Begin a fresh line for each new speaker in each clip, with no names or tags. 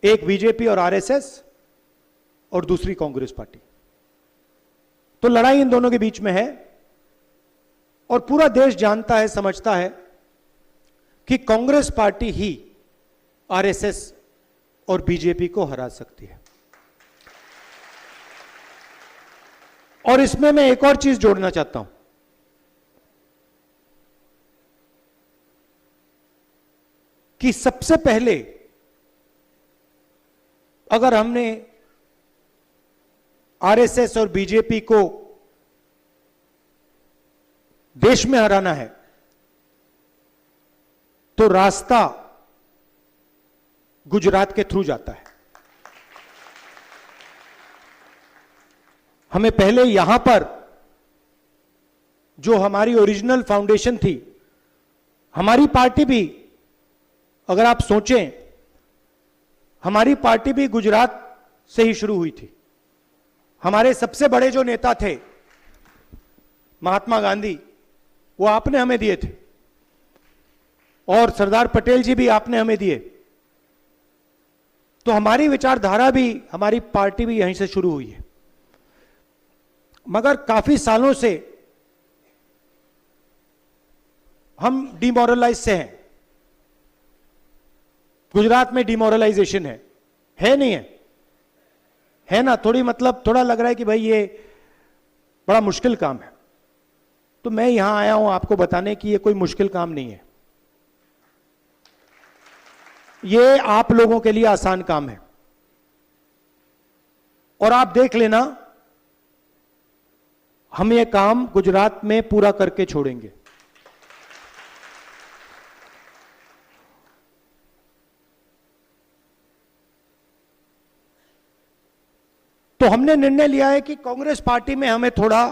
एक बीजेपी और आरएसएस और दूसरी कांग्रेस पार्टी। तो लड़ाई इन दोनों के बीच में है और पूरा देश जानता है, समझता है कि कांग्रेस पार्टी ही आरएसएस और बीजेपी को हरा सकती है। और इसमें मैं एक और चीज जोड़ना चाहता हूं कि सबसे पहले अगर हमने आरएसएस और बीजेपी को देश में हराना है तो रास्ता गुजरात के थ्रू जाता है। हमें पहले यहां पर जो हमारी ओरिजिनल फाउंडेशन थी, हमारी पार्टी भी, अगर आप सोचें, हमारी पार्टी भी गुजरात से ही शुरू हुई थी। हमारे सबसे बड़े जो नेता थे महात्मा गांधी, वो आपने हमें दिए थे, और सरदार पटेल जी भी आपने हमें दिए। तो हमारी विचारधारा भी, हमारी पार्टी भी यहीं से शुरू हुई है। मगर काफी सालों से हम डिमोरलाइज से हैं। गुजरात में डिमोरलाइजेशन है नहीं है ना? थोड़ी, मतलब थोड़ा लग रहा है कि भाई ये बड़ा मुश्किल काम है। तो मैं यहां आया हूं आपको बताने कि ये कोई मुश्किल काम नहीं है, ये आप लोगों के लिए आसान काम है। और आप देख लेना, हम ये काम गुजरात में पूरा करके छोड़ेंगे। तो हमने निर्णय लिया है कि कांग्रेस पार्टी में हमें थोड़ा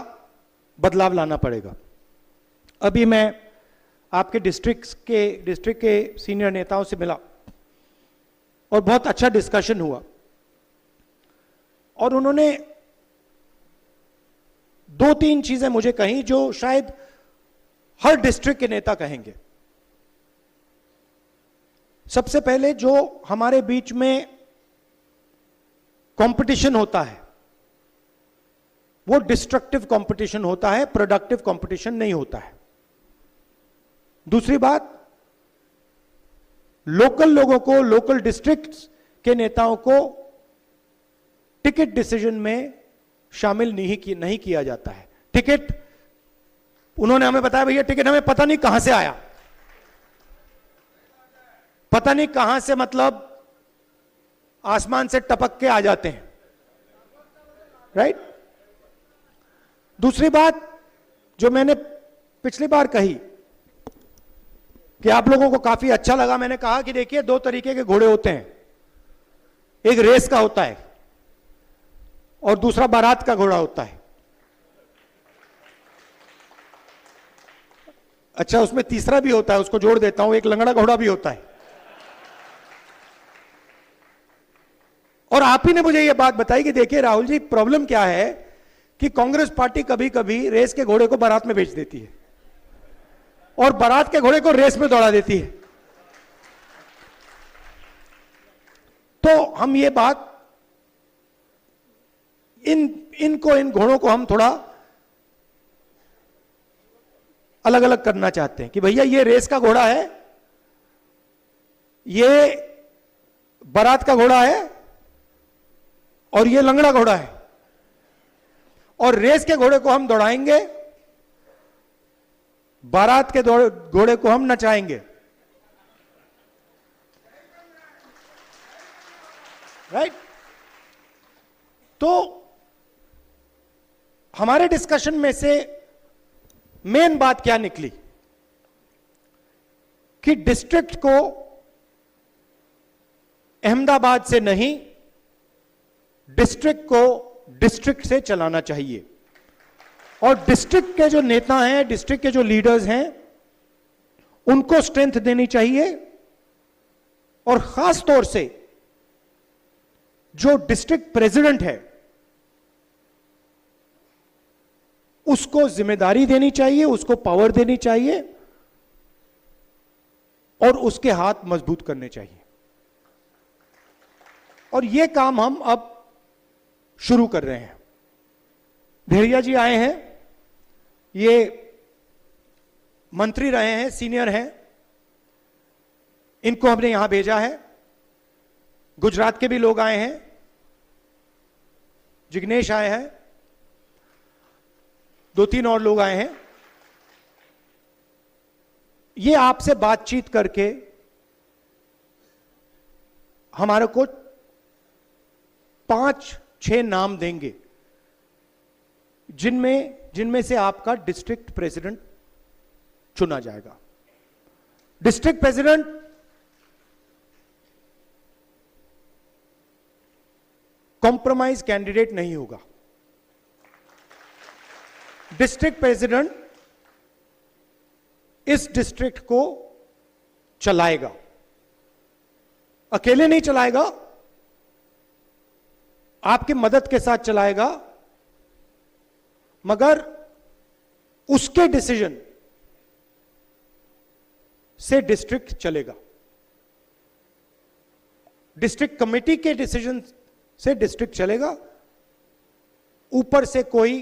बदलाव लाना पड़ेगा। अभी मैं आपके डिस्ट्रिक्ट के सीनियर नेताओं से मिला और बहुत अच्छा डिस्कशन हुआ, और उन्होंने 2-3 चीजें मुझे कही जो शायद हर डिस्ट्रिक्ट के नेता कहेंगे। सबसे पहले, जो हमारे बीच में कंपटीशन होता है वो डिस्ट्रक्टिव कंपटीशन होता है, प्रोडक्टिव कंपटीशन नहीं होता है। दूसरी बात, लोकल लोगों को, लोकल डिस्ट्रिक्ट्स के नेताओं को टिकट डिसीजन में शामिल नहीं किया जाता है। टिकट, उन्होंने हमें बताया, भैया टिकट हमें पता नहीं कहां से आया, पता नहीं कहां से, मतलब आसमान से टपक के आ जाते हैं, राइट? दूसरी बात जो मैंने पिछली बार कही कि आप लोगों को काफी अच्छा लगा, मैंने कहा कि देखिए 2 तरीके के घोड़े होते हैं, एक रेस का होता है और दूसरा बारात का घोड़ा होता है। अच्छा, उसमें तीसरा भी होता है, उसको जोड़ देता हूं, एक लंगड़ा घोड़ा भी होता है। और आप ही ने मुझे यह बात बताई कि देखिए राहुल जी, प्रॉब्लम क्या है कि कांग्रेस पार्टी कभी कभी रेस के घोड़े को बारात में बेच देती है और बारात के घोड़े को रेस में दौड़ा देती है। तो हम ये बात, इन घोड़ों को हम थोड़ा अलग अलग करना चाहते हैं कि भैया ये रेस का घोड़ा है, ये बारात का घोड़ा है और ये लंगड़ा घोड़ा है, और रेस के घोड़े को हम दौड़ाएंगे, बारात के घोड़े को हम नचाएंगे, राइट? तो हमारे डिस्कशन में से मेन बात क्या निकली कि डिस्ट्रिक्ट को अहमदाबाद से नहीं, डिस्ट्रिक्ट को डिस्ट्रिक्ट से चलाना चाहिए। और डिस्ट्रिक्ट के जो नेता हैं, डिस्ट्रिक्ट के जो लीडर्स हैं, उनको स्ट्रेंथ देनी चाहिए, और खास तौर से जो डिस्ट्रिक्ट प्रेसिडेंट है उसको जिम्मेदारी देनी चाहिए, उसको पावर देनी चाहिए और उसके हाथ मजबूत करने चाहिए। और ये काम हम अब शुरू कर रहे हैं। भेड़िया जी आए हैं, ये मंत्री रहे हैं, सीनियर हैं, इनको हमने यहां भेजा है। गुजरात के भी लोग आए हैं, जिग्नेश आए हैं, 2-3 और लोग आए हैं। ये आपसे बातचीत करके हमारे को 5-6 नाम देंगे जिनमें से आपका डिस्ट्रिक्ट प्रेसिडेंट चुना जाएगा। डिस्ट्रिक्ट प्रेसिडेंट कॉम्प्रोमाइज कैंडिडेट नहीं होगा। डिस्ट्रिक्ट प्रेसिडेंट इस डिस्ट्रिक्ट को चलाएगा, अकेले नहीं चलाएगा, आपकी मदद के साथ चलाएगा, मगर उसके डिसीजन से डिस्ट्रिक्ट चलेगा। डिस्ट्रिक्ट कमेटी के डिसीजन से डिस्ट्रिक्ट चलेगा। ऊपर से कोई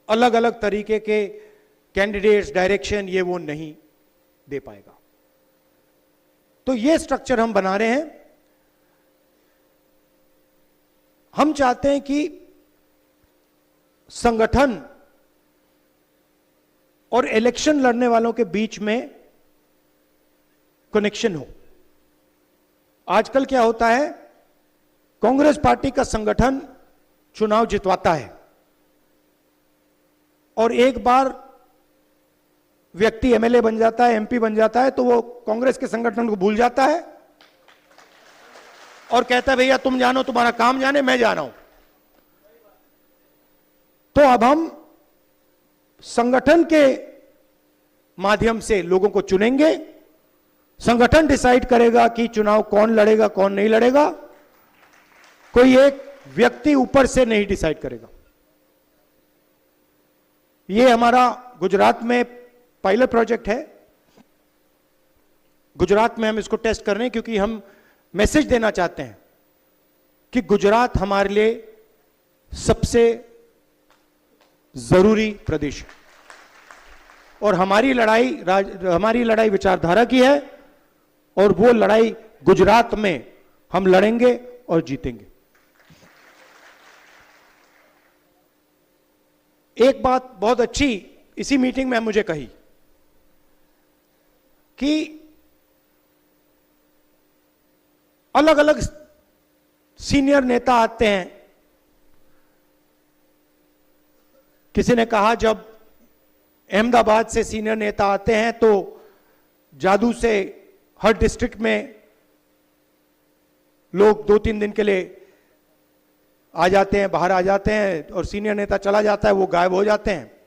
अलग अलग तरीके के कैंडिडेट्स, डायरेक्शन, ये वो नहीं दे पाएगा। तो ये स्ट्रक्चर हम बना रहे हैं। हम चाहते हैं कि संगठन और इलेक्शन लड़ने वालों के बीच में कनेक्शन हो। आजकल क्या होता है, कांग्रेस पार्टी का संगठन चुनाव जितवाता है और एक बार व्यक्ति एमएलए बन जाता है, एमपी बन जाता है, तो वो कांग्रेस के संगठन को भूल जाता है और कहता है भैया तुम जानो, तुम्हारा काम जाने, मैं जा रहा हूं। तो अब हम संगठन के माध्यम से लोगों को चुनेंगे। संगठन डिसाइड करेगा कि चुनाव कौन लड़ेगा, कौन नहीं लड़ेगा। कोई एक व्यक्ति ऊपर से नहीं डिसाइड करेगा। ये हमारा गुजरात में पायलट प्रोजेक्ट है। गुजरात में हम इसको टेस्ट कर रहे हैं क्योंकि हम मैसेज देना चाहते हैं कि गुजरात हमारे लिए सबसे जरूरी प्रदेश है और हमारी लड़ाई विचारधारा की है और वो लड़ाई गुजरात में हम लड़ेंगे और जीतेंगे। एक बात बहुत अच्छी इसी मीटिंग में मुझे कही कि अलग अलग सीनियर नेता आते हैं। किसी ने कहा जब अहमदाबाद से सीनियर नेता आते हैं तो जादू से हर डिस्ट्रिक्ट में लोग 2-3 दिन के लिए आ जाते हैं, बाहर आ जाते हैं और सीनियर नेता चला जाता है, वो गायब हो जाते हैं।